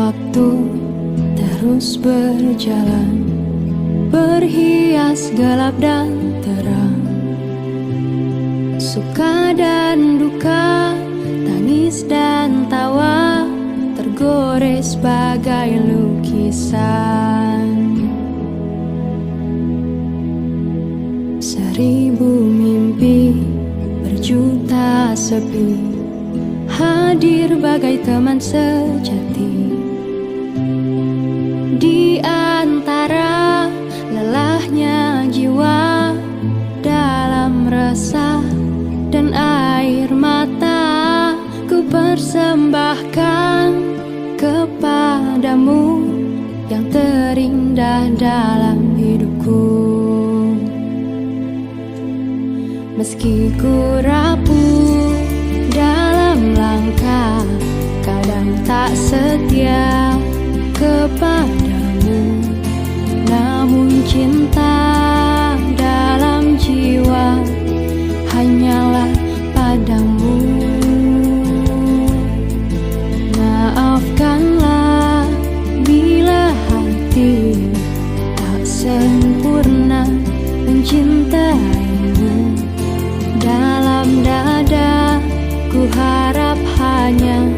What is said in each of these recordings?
Waktu terus berjalan, berhias gelap dan terang, suka dan duka, tangis dan tawa, tergores bagai lukisan. Seribu mimpi, berjuta sepi, hadir bagai teman sejati. Di antara lelahnya jiwa, dalam resah dan air mata, ku persembahkan kepadamu yang terindah dalam hidupku. Meski ku rapuh dalam langkah, kadang tak setia kepadamu, namun cinta dalam jiwa hanyalah padamu. Maafkanlah bila hati tak sempurna mencintaimu. Dalam dada ku harap hanya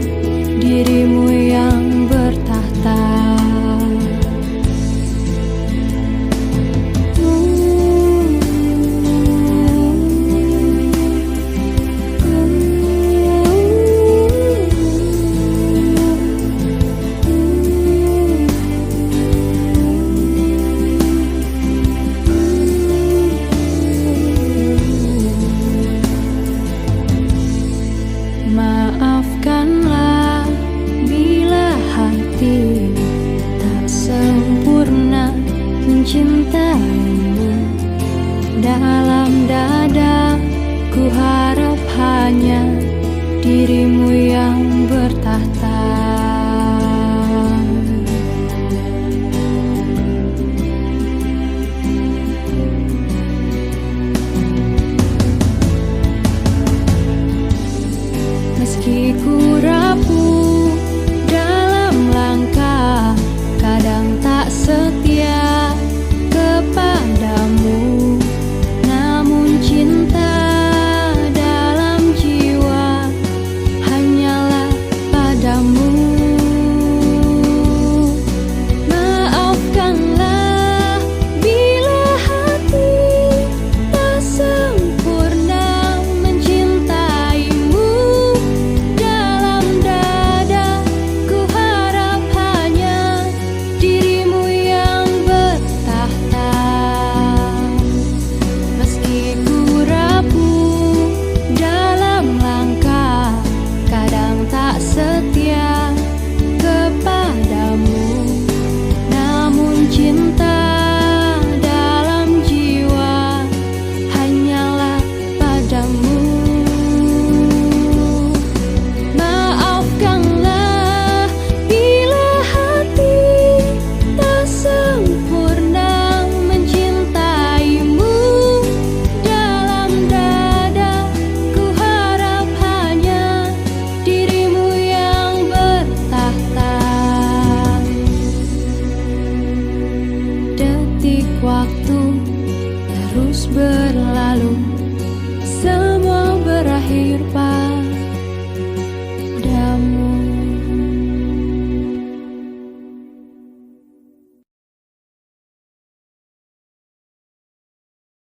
dirimu yang bertahta. Maafkanlah bila hati tak sempurna mencintaimu. Dalam dada ku harap hanya dirimu yang bertahta. Meski ku rapuh dalam langkah, kadang tak setia